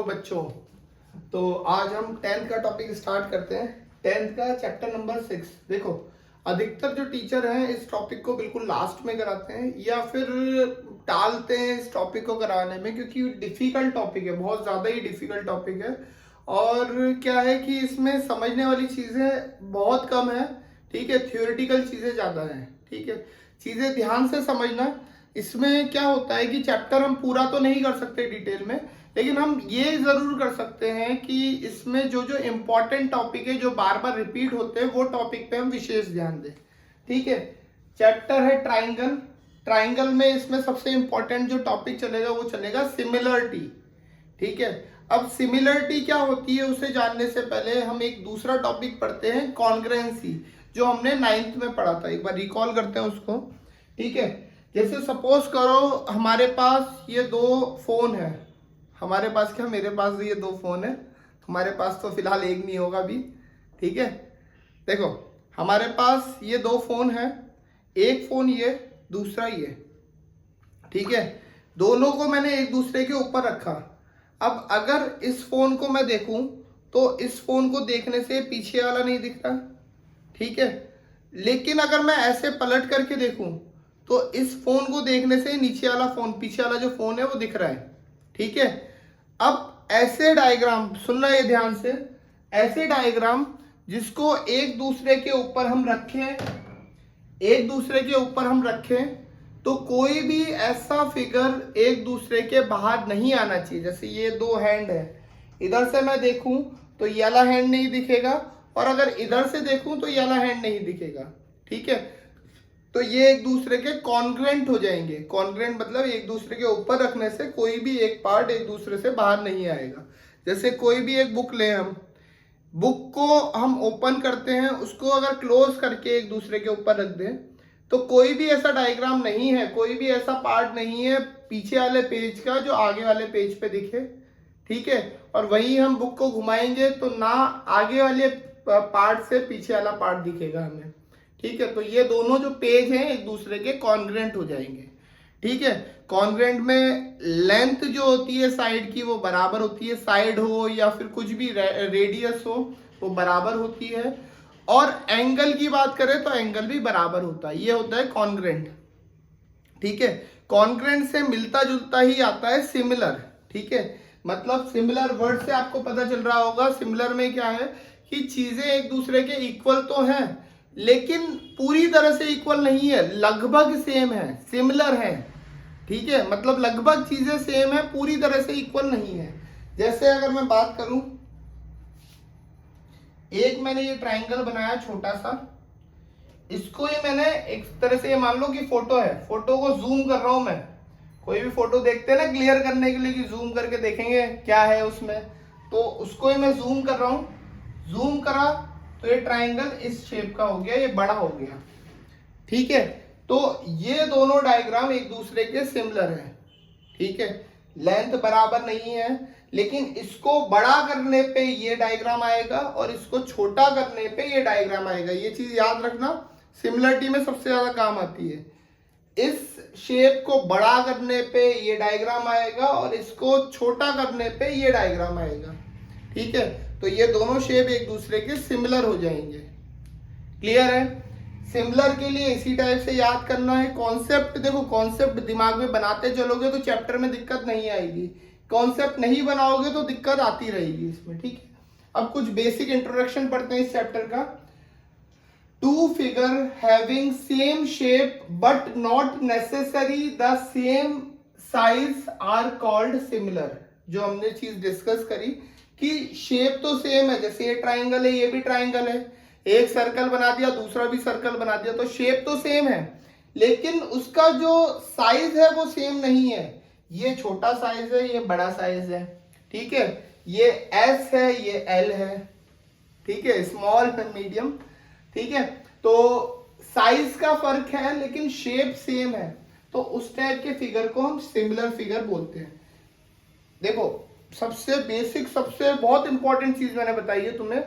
बच्चों, तो आज हम 10th का टॉपिक स्टार्ट करते हैं। 10th का चैप्टर नंबर 6। देखो, अधिकतर जो टीचर हैं इस टॉपिक को बिल्कुल लास्ट में कराते हैं या फिर टालते हैं इस टॉपिक को कराने में, क्योंकि डिफिकल्ट टॉपिक है, बहुत ज़्यादा ही डिफिकल्ट टॉपिक है। और क्या है कि इसमें समझने वाली चीज़ें बहुत कम है, ठीक है, थ्योरेटिकल चीज़ें ज़्यादा हैं, ठीक है। चीज़ें ध्यान से समझना। इसमें क्या होता है कि चैप्टर हम पूरा तो नहीं कर सकते डिटेल में, लेकिन हम ये जरूर कर सकते हैं कि इसमें जो जो इम्पोर्टेंट टॉपिक है, जो बार बार रिपीट होते हैं, वो टॉपिक पे हम विशेष ध्यान दें, ठीक है। चैप्टर है ट्राइंगल। ट्राइंगल में इसमें सबसे इम्पोर्टेंट जो टॉपिक चलेगा वो चलेगा सिमिलरिटी, ठीक है। अब सिमिलरिटी क्या होती है उसे जानने से पहले हम एक दूसरा टॉपिक पढ़ते हैं, कॉन्ग्रुएंसी, जो हमने 9th में पढ़ा था। एक बार रिकॉल करते हैं उसको, ठीक है। जैसे सपोज करो हमारे पास ये दो फोन है, हमारे पास क्या, मेरे पास ये दो फोन है, तुम्हारे पास तो फिलहाल एक नहीं होगा अभी, ठीक है। देखो, हमारे पास ये दो फोन है, एक फोन ये, दूसरा ये, ठीक है। दोनों को मैंने एक दूसरे के ऊपर रखा। अब अगर इस फोन को मैं देखूं तो इस फोन को देखने से पीछे वाला नहीं दिख रहा, ठीक है। लेकिन अगर मैं ऐसे पलट करके देखूं तो इस फोन को देखने से नीचे वाला फोन, पीछे वाला जो फोन है वो दिख रहा है, ठीक है। अब ऐसे डायग्राम सुनना ये ध्यान से, ऐसे डायग्राम जिसको एक दूसरे के ऊपर हम रखें, एक दूसरे के ऊपर हम रखें, तो कोई भी ऐसा फिगर एक दूसरे के बाहर नहीं आना चाहिए। जैसे ये दो हैंड है, इधर से मैं देखूं तो ये वाला हैंड नहीं दिखेगा, और अगर इधर से देखूं तो ये वाला हैंड नहीं दिखेगा, ठीक है। तो ये एक दूसरे के कॉन्ग्रुएंट हो जाएंगे। कॉन्ग्रुएंट मतलब एक दूसरे के ऊपर रखने से कोई भी एक पार्ट एक दूसरे से बाहर नहीं आएगा। जैसे कोई भी एक बुक ले, हम बुक को हम ओपन करते हैं, उसको अगर क्लोज करके एक दूसरे के ऊपर रख दें तो कोई भी ऐसा डायग्राम नहीं है, कोई भी ऐसा पार्ट नहीं है पीछे वाले पेज का जो आगे वाले पेज पे दिखे, ठीक है। और वहीं हम बुक को घुमाएंगे तो ना आगे वाले पार्ट से पीछे वाला पार्ट दिखेगा हमें, ठीक है। तो ये दोनों जो पेज हैं एक दूसरे के कॉन्ग्रुएंट हो जाएंगे, ठीक है। कॉन्ग्रुएंट में लेंथ जो होती है साइड की वो बराबर होती है, साइड हो या फिर कुछ भी रेडियस हो वो बराबर होती है। और एंगल की बात करें तो एंगल भी बराबर होता है, ये होता है कॉन्ग्रुएंट, ठीक है। कॉन्ग्रुएंट से मिलता जुलता ही आता है सिमिलर, ठीक है। मतलब सिमिलर वर्ड से आपको पता चल रहा होगा, सिमिलर में क्या है कि चीजें एक दूसरे के इक्वल तो हैं लेकिन पूरी तरह से इक्वल नहीं है, लगभग सेम है, सिमिलर है, ठीक है। मतलब लगभग चीजें सेम है, पूरी तरह से इक्वल नहीं है। जैसे अगर मैं बात करूं, एक मैंने ये ट्रायंगल बनाया छोटा सा, इसको ही मैंने एक तरह से ये मान लो कि फोटो है, फोटो को जूम कर रहा हूं मैं। कोई भी फोटो देखते हैं ना क्लियर करने के लिए कि जूम करके देखेंगे क्या है उसमें, तो उसको ही मैं जूम कर रहा हूं। जूम करा तो ये ट्रायंगल इस शेप का हो गया, ये बड़ा हो गया, ठीक है। तो ये दोनों डायग्राम एक दूसरे के सिमिलर हैं, ठीक है। लेंथ बराबर नहीं है, लेकिन इसको बड़ा करने पे ये डायग्राम आएगा और इसको छोटा करने पे ये डायग्राम आएगा। ये चीज याद रखना, सिमिलरिटी में सबसे ज्यादा काम आती है। इस शेप को बड़ा करने पे ये डायग्राम आएगा और इसको छोटा करने पे ये डायग्राम आएगा, ठीक है। तो ये दोनों शेप एक दूसरे के सिमिलर हो जाएंगे, क्लियर है। सिमिलर के लिए इसी टाइप से याद करना है। कॉन्सेप्ट देखो, कॉन्सेप्ट दिमाग में बनाते चलोगे तो चैप्टर में दिक्कत नहीं आएगी, कॉन्सेप्ट नहीं बनाओगे तो दिक्कत आती रहेगी इसमें, ठीक है। अब कुछ बेसिक इंट्रोडक्शन पढ़ते हैं इस चैप्टर का। Two figure having same shape but not necessary the same size are called similar. जो हमने चीज डिस्कस करी कि शेप तो सेम है, जैसे ये ट्राइंगल है, ये भी ट्राइंगल है, एक सर्कल बना दिया, दूसरा भी सर्कल बना दिया, तो शेप तो सेम है, लेकिन उसका जो साइज है वो सेम नहीं है। ये छोटा साइज है, ये बड़ा साइज है, ठीक है। ये एस है, ये एल है, ठीक है, स्मॉल मीडियम, ठीक है। तो साइज का फर्क है लेकिन शेप सेम है, तो उस टाइप के फिगर को हम सिमिलर फिगर बोलते हैं। देखो, सबसे बेसिक, सबसे बहुत इंपॉर्टेंट चीज मैंने बताई है तुम्हें,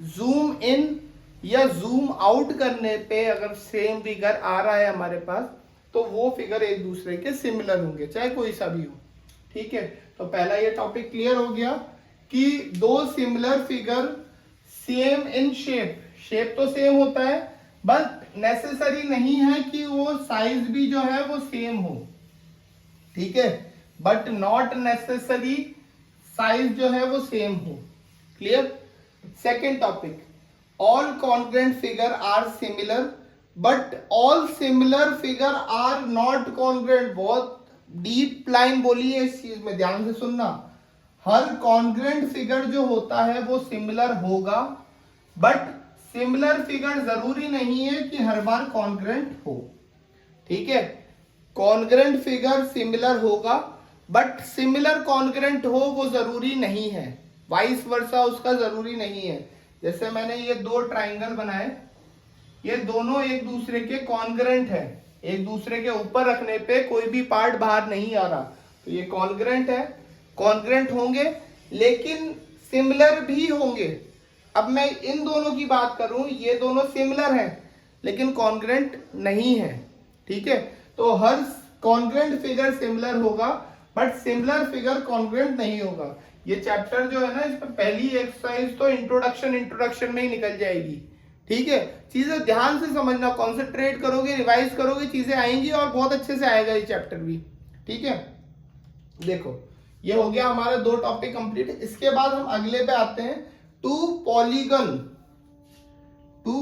जूम इन या जूम आउट करने पे अगर सेम फिगर आ रहा है हमारे पास तो वो फिगर एक दूसरे के सिमिलर होंगे, चाहे कोई सा भी हो, ठीक है। तो पहला ये टॉपिक क्लियर हो गया कि दो similar figure same in shape, shape तो सेम होता है बट नेसेसरी नहीं है कि वो साइज भी जो है वो सेम हो, ठीक है, बट नॉट नेसेसरी साइज जो है वो सेम हो। Clear. Second topic, all congruent figure are similar but all similar figure are not congruent. बहुत डीप लाइन बोली है इस चीज में, ध्यान से सुनना। हर कॉन्ग्रुएंट फिगर जो होता है वो सिमिलर होगा बट सिमिलर फिगर जरूरी नहीं है कि हर बार कॉन्ग्रुएंट हो, ठीक है। कॉन्ग्रुएंट फिगर सिमिलर होगा बट सिमिलर कॉन्ग्रुएंट हो वो जरूरी नहीं है, वाइस वर्सा उसका जरूरी नहीं है। जैसे मैंने ये दो ट्राइंगल बनाए, ये दोनों एक दूसरे के कॉन्ग्रुएंट है, एक दूसरे के ऊपर रखने पे कोई भी पार्ट बाहर नहीं आ रहा, तो ये कॉन्ग्रुएंट है, कॉन्ग्रुएंट होंगे लेकिन सिमिलर भी होंगे। अब मैं इन दोनों की बात करूं, ये दोनों सिमिलर हैं लेकिन कॉन्ग्रुएंट नहीं है, ठीक है। तो हर कॉन्ग्रुएंट फिगर सिमिलर होगा बट सिमिलर फिगर कॉन्ग्रुएंट नहीं होगा। ये चैप्टर जो है ना, इसमें पहली एक्सरसाइज तो इंट्रोडक्शन में ही निकल जाएगी, ठीक है। चीजें ध्यान से समझना, कॉन्सेंट्रेट करोगे, रिवाइज करोगे, चीजें आएंगी और बहुत अच्छे से आएगा ये चैप्टर भी, ठीक है। देखो ये हो गया हमारा दो टॉपिक कंप्लीट। इसके बाद हम अगले पे आते हैं, two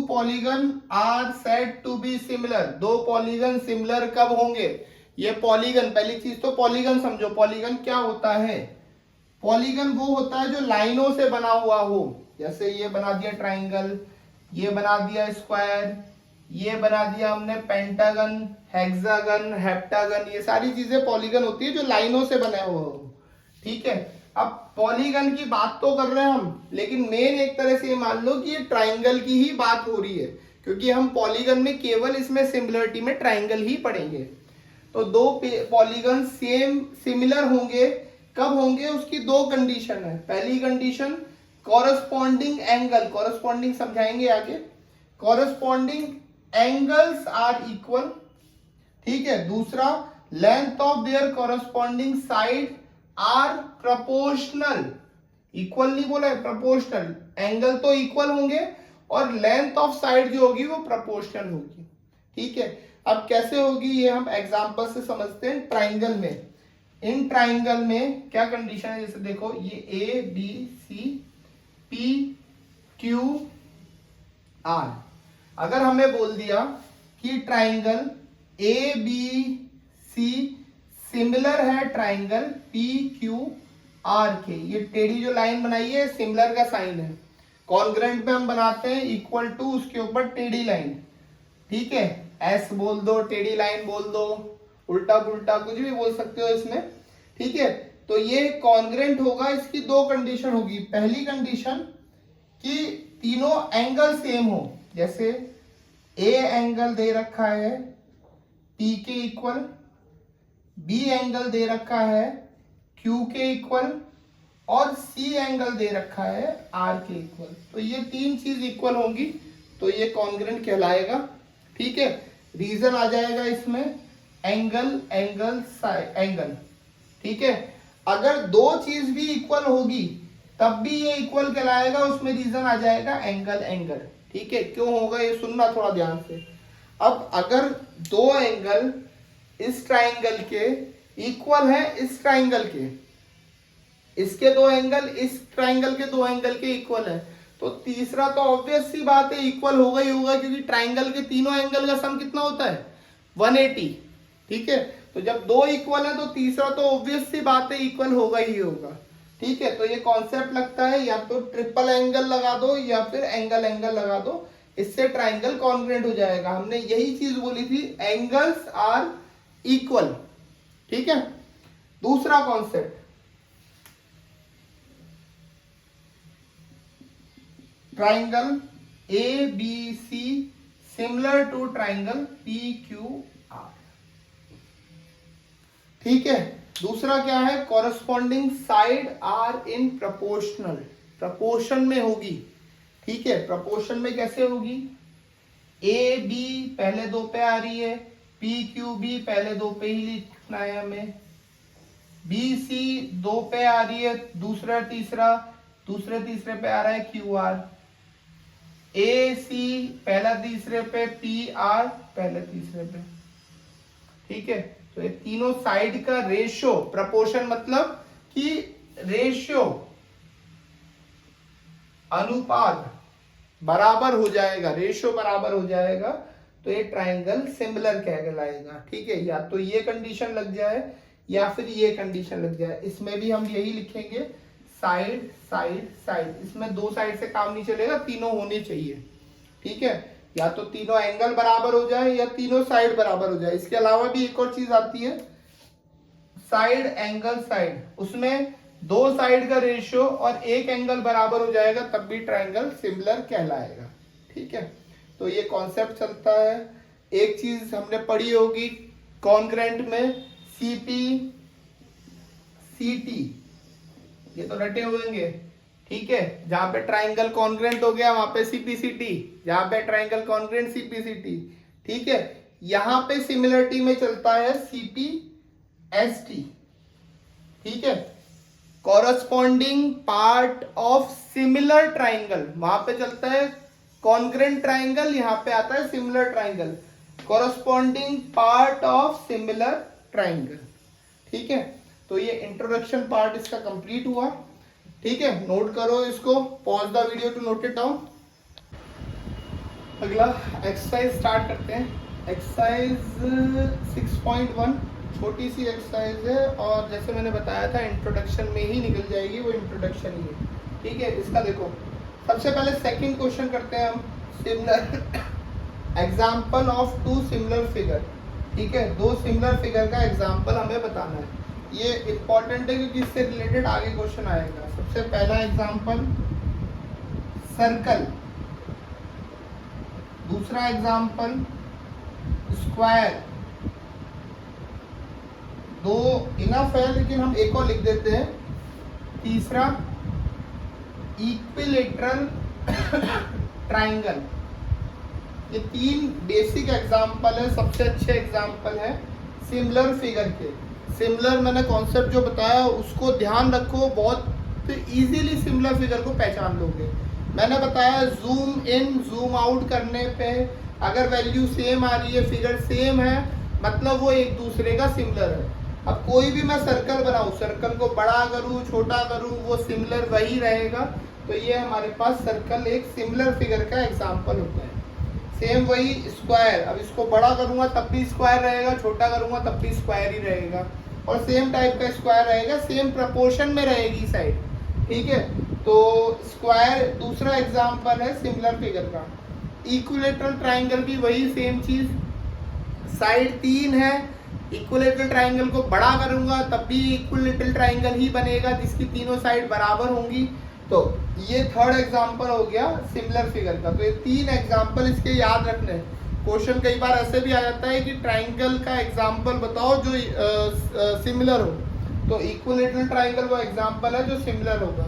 polygon are said to be similar. दो पॉलीगन सिमिलर कब होंगे? ये पॉलीगन, पहली चीज तो पॉलीगन समझो। पॉलीगन क्या होता है? पॉलीगन वो होता है जो लाइनों से बना हुआ हो। जैसे ये बना दिया ट्राइंगल, ये बना दिया स्क्वायर, ये बना दिया हमने पेंटागन, हेक्सागन, हेप्टागन, ये सारी चीजें पॉलीगन होती है जो लाइनों से बने हुए हो, ठीक है। अब पॉलीगन की बात तो कर रहे हैं हम, लेकिन मेन एक तरह से ये मान लो कि ये ट्राइंगल की ही बात हो रही है, क्योंकि हम पॉलीगन में केवल इसमें सिमिलरिटी में ट्राइंगल ही पढ़ेंगे। तो दो पॉलीगन सेम सिमिलर होंगे, कब होंगे? उसकी दो कंडीशन है। पहली कंडीशन कॉरस्पॉन्डिंग एंगल, कॉरस्पॉन्डिंग समझाएंगे आगे, कॉरस्पॉन्डिंग एंगल्स आर इक्वल, ठीक है। दूसरा, length of their corresponding side are proportional, equal नहीं बोला है, प्रोपोर्शनल। एंगल तो इक्वल होंगे और लेंथ ऑफ साइड जो होगी वो प्रोपोर्शनल होगी, ठीक है। अब कैसे होगी ये हम एग्जांपल से समझते हैं। ट्राइंगल में, इन ट्राइंगल में क्या कंडीशन है? जैसे देखो ये A B C P Q R, अगर हमें बोल दिया कि triangle A B C similar है ट्राइंगल पी क्यू आर के, ये टेढ़ी जो लाइन बनाई है सिमिलर का साइन है। कॉन्ग्रुएंट में हम बनाते हैं इक्वल टू, उसके ऊपर टेढ़ी लाइन, ठीक है। एस बोल दो, टेढ़ी लाइन बोल दो, उल्टा पुल्टा कुछ भी बोल सकते हो इसमें, ठीक है। तो ये कॉन्ग्रुएंट होगा, इसकी दो कंडीशन होगी। पहली कंडीशन कि तीनों एंगल सेम हो, जैसे ए एंगल दे रखा है पी के इक्वल, बी एंगल दे रखा है क्यू के इक्वल और सी एंगल दे रखा है आर के इक्वल। तो ये तीन चीज इक्वल होंगी तो ये कॉन्ग्रुएंट कहलाएगा, ठीक है। रीजन आ जाएगा इसमें एंगल एंगल एंगल, ठीक है। अगर दो चीज भी इक्वल होगी तब भी ये इक्वल कहलाएगा, उसमें रीजन आ जाएगा एंगल एंगल, ठीक है। क्यों होगा ये सुनना थोड़ा ध्यान से। अब अगर दो एंगल इस ट्राइंगल के इक्वल है इस ट्राइंगल के, इसके दो एंगल इस ट्राइंगल के दो एंगल के इक्वल है, तो तीसरा तो ऑब्वियस सी बात है इक्वल होगा ही होगा, क्योंकि ट्राइंगल के तीनों एंगल का सम कितना होता है? 180, ठीक है। तो जब दो इक्वल है तो तीसरा तो ऑब्वियस सी बात है इक्वल होगा ही होगा, ठीक है। तो ये कॉन्सेप्ट लगता है, या तो ट्रिपल एंगल लगा दो या फिर एंगल एंगल लगा दो, इससे ट्राइंगल कॉन्ग्रुएंट हो जाएगा। हमने यही चीज बोली थी, एंगल्स आर इक्वल, ठीक है। दूसरा concept, triangle A B C similar to triangle P Q R, ठीक है। दूसरा क्या है? Corresponding side are in proportional, proportion में होगी, ठीक है। प्रपोर्शन में कैसे होगी? ए बी पहले दो पे आ रही है, पी क्यू बी पहले दो पे ही लिखना है हमें, बी सी 2 पे आ रही है, दूसरे तीसरे पे आ रहा है क्यू आर, ए सी पहला तीसरे पे, पी आर पहले तीसरे पे। ठीक है, तो ये तीनों साइड का रेशियो, प्रपोर्शन मतलब कि रेशियो, अनुपात बराबर हो जाएगा, रेशियो बराबर हो जाएगा, तो ये ट्राइंगल सिमिलर कहलाएगा। ठीक है, या तो ये कंडीशन लग जाए या फिर ये कंडीशन लग जाए। इसमें भी हम यही लिखेंगे, साइड साइड साइड, इसमें दो साइड से काम नहीं चलेगा, तीनों होने चाहिए। ठीक है, या तो तीनों एंगल बराबर हो जाए या तीनों साइड बराबर हो जाए। इसके अलावा भी एक और चीज आती है, साइड एंगल साइड, उसमें दो साइड का रेशियो और एक एंगल बराबर हो जाएगा, तब भी ट्राइंगल सिमिलर कहलाएगा। ठीक है, तो ये कॉन्सेप्ट चलता है। एक चीज हमने पढ़ी होगी कॉन्ग्रेंट में, सीपी सीटी, ये तो रटे होंगे। ठीक है, जहां पे ट्राइंगल कॉन्ग्रेंट हो गया वहां पे सीपीसीटी, जहां पे ट्राइंगल कॉन्ग्रेंट सीपीसीटी। ठीक है, यहां पे सिमिलरिटी में चलता है सीपीएसटी। ठीक है, corresponding part of similar triangle, वहां पे चलता है कॉन्ग्रेंट ट्राइंगल, यहां पे आता है similar triangle, corresponding part of similar triangle. ठीक है, तो ये इंट्रोडक्शन पार्ट इसका कंप्लीट हुआ। ठीक है, नोट करो इसको, pause the video to note it down. अगला एक्सरसाइज स्टार्ट करते हैं। एक्सरसाइज 6.1 छोटी सी एक्सरसाइज है, और जैसे मैंने बताया था इंट्रोडक्शन में ही निकल जाएगी, वो इंट्रोडक्शन ही है। ठीक है, इसका देखो, सबसे पहले सेकंड क्वेश्चन करते हैं हम, similar example of two similar figure. ठीक है, दो सिमिलर फिगर का एग्जांपल हमें बताना है। ये इंपॉर्टेंट है क्योंकि इससे रिलेटेड आगे क्वेश्चन आएगा। सबसे पहला एग्जांपल सर्कल, दूसरा एग्जांपल स्क्वायर। दो इनफ है, लेकिन हम एक और लिख देते हैं, तीसरा इक्विलेटरल ट्राइंगल। ये तीन बेसिक एग्जांपल है, सबसे अच्छे एग्जांपल है सिमिलर फिगर के। सिमिलर मैंने कॉन्सेप्ट जो बताया उसको ध्यान रखो, बहुत इजीली सिमिलर फिगर को पहचान लोगे। मैंने बताया जूम इन जूम आउट करने पे अगर वैल्यू सेम आ रही है, फिगर सेम है, मतलब वो एक दूसरे का सिमिलर है। अब कोई भी मैं सर्कल बनाऊं, सर्कल को बड़ा करूं छोटा करूं, वो सिमिलर वही रहेगा। तो ये हमारे पास सर्कल एक सिमिलर फिगर का एग्जांपल होता है। सेम वही स्क्वायर, अब इसको बड़ा करूंगा तब भी स्क्वायर रहेगा, छोटा करूंगा तब भी स्क्वायर ही रहेगा, और सेम टाइप का स्क्वायर रहेगा, सेम प्रपोर्शन में रहेगी साइड। ठीक है, तो स्क्वायर दूसरा एग्जांपल है सिमिलर फिगर का। इक्विलेटरल ट्राइंगल भी वही सेम चीज, साइड तीन है, इक्विलेटरल ट्राइंगल को बड़ा करूंगा तब भी इक्विलेटरल ट्राइंगल ही बनेगा जिसकी तीनों साइड बराबर होंगी। तो ये थर्ड एग्जांपल हो गया सिमिलर फिगर का। तो ये तीन एग्जांपल इसके याद रखने। क्वेश्चन कई बार ऐसे भी आ जाता है कि ट्राइंगल का एग्जांपल बताओ जो सिमिलर हो, तो इक्विलेटरल ट्राइंगल वो एग्जांपल है जो सिमिलर होगा।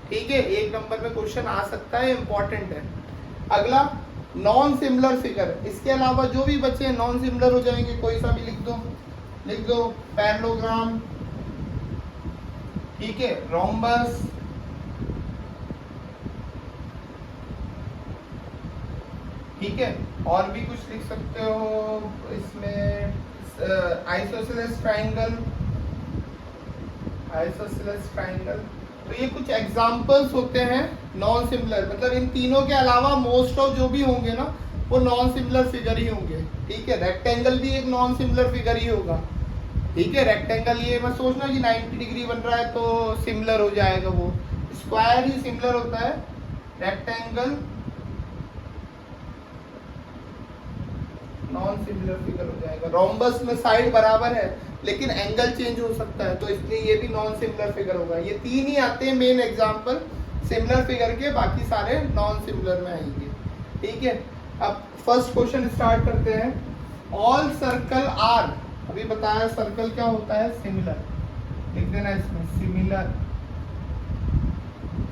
ठीक है, एक नंबर में क्वेश्चन आ सकता है, इंपॉर्टेंट है। अगला नॉन सिमिलर फिगर, इसके अलावा जो भी बचे हैं नॉन सिमिलर हो जाएंगे, कोई सा भी लिख दो, पैरेललोग्राम, ठीक है, रोम्बस, ठीक है, और भी कुछ लिख सकते हो इसमें, आइसोसेलेस ट्राइंगल, तो ये कुछ एग्जांपल्स होते हैं नॉन सिमिलर। मतलब इन तीनों के अलावा मोस्ट ऑफ जो भी होंगे ना वो नॉन सिमिलर फिगर ही होंगे। ठीक है, रेक्टेंगल भी एक नॉन सिमिलर फिगर ही होगा। ठीक है, रेक्टेंगल ये मत सोचना कि 90 डिग्री बन रहा है तो सिमिलर हो जाएगा, वो स्क्वायर ही सिमिलर होता है, रेक्टेंगल नॉन सिमिलर फिगर हो जाएगा। रोम्बस में साइड बराबर है लेकिन एंगल चेंज हो सकता है, तो इसलिए ये भी नॉन सिमिलर फिगर होगा। ये तीन ही आते हैं मेन एग्जांपल सिमिलर फिगर के, बाकी सारे नॉन सिमिलर में आएंगे। ठीक है, अब फर्स्ट क्वेश्चन स्टार्ट करते हैं। ऑल सर्कल आर, अभी बताया सर्कल क्या होता है, सिमिलर, लिख देना इसमें similar,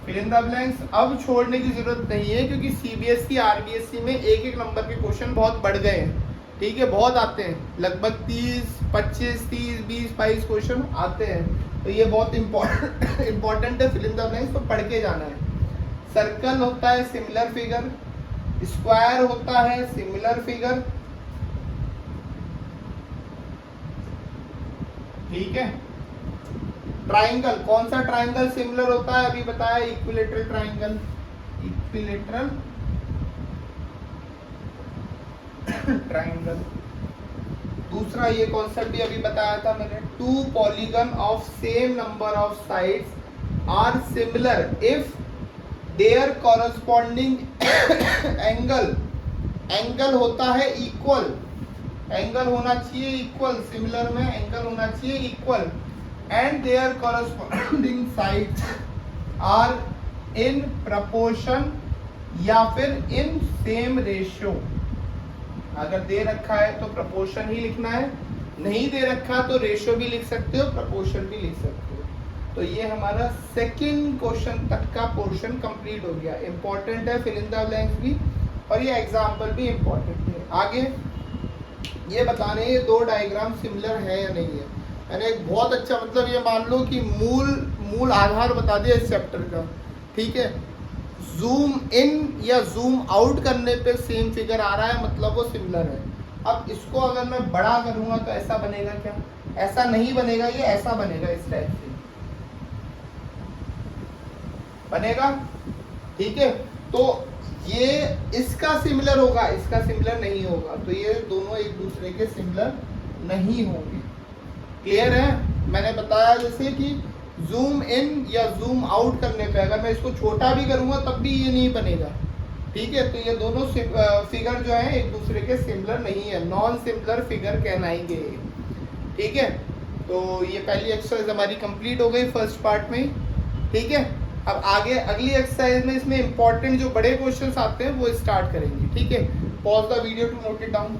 fill in the blanks. अब छोड़ने की जरूरत नहीं है क्योंकि सीबीएसई आरबीएसई में एक एक नंबर के क्वेश्चन बहुत बढ़ गए हैं। ठीक है, बहुत आते हैं, लगभग 30, 25, 30, 20, 22 क्वेश्चन आते हैं। तो ये बहुत इम्पोर्टेंट है, फिल इन द ब्लैंक्स तो पढ़ के जाना है। सर्कल होता है सिमिलर फिगर, स्क्वायर होता है सिमिलर फिगर, ठीक है। ट्राइंगल, कौन सा ट्राइंगल सिमिलर होता है अभी बताया, इक्विलेटरल ट्राइंगल, इक्विलेटरल ट्राइंगल। दूसरा ये कॉन्सेप्ट भी अभी बताया था मैंने, two polygon of same number of sides are similar if their corresponding angle, angle होता है इक्वल, एंगल होना चाहिए इक्वल, सिमिलर में एंगल होना चाहिए equal, and their corresponding sides are in proportion या फिर इन सेम रेशियो। अगर दे रखा है तो प्रपोर्शन ही लिखना है, नहीं दे रखा तो रेशियो भी लिख सकते हो, प्रपोर्शन भी लिख सकते हो। तो ये हमारा सेकंड क्वेश्चन तक का पोर्शन कंप्लीट हो गया। इंपॉर्टेंट है फिल इन द ब्लैंक्स भी, और ये एग्जाम्पल भी इंपॉर्टेंट है। आगे ये बताने ये दो डायग्राम सिमिलर है या नहीं है। मैंने एक बहुत अच्छा, मतलब ये मान लो कि मूल आधार बता दिया इस चैप्टर का, ठीक है। जूम इन या जूम आउट करने पे सेम फिगर आ रहा है, मतलब वो सिमिलर है। अब इसको अगर मैं बड़ा करूंगा तो ऐसा बनेगा क्या, ऐसा नहीं बनेगा, ये ऐसा बनेगा, इस टाइप से बनेगा, ठीक है। तो ये इसका सिमिलर होगा, इसका सिमिलर नहीं होगा, तो ये दोनों एक दूसरे के सिमिलर नहीं होंगे। क्लियर है। मैंने बताया जैसे कि जूम इन या जूम आउट करने पे अगर मैं इसको छोटा भी करूंगा तब भी ये नहीं बनेगा, ठीक है। तो ये दोनों फिगर जो है एक दूसरे के सिमिलर नहीं है, नॉन सिमिलर फिगर कहलाएंगे, ठीक है। तो ये पहली एक्सरसाइज हमारी कंप्लीट हो गई फर्स्ट पार्ट में, ठीक है। अब आगे अगली एक्सरसाइज में इसमें इंपॉर्टेंट जो बड़े क्वेश्चंस आते हैं वो स्टार्ट करेंगे, ठीक है। Pause the video to note it down.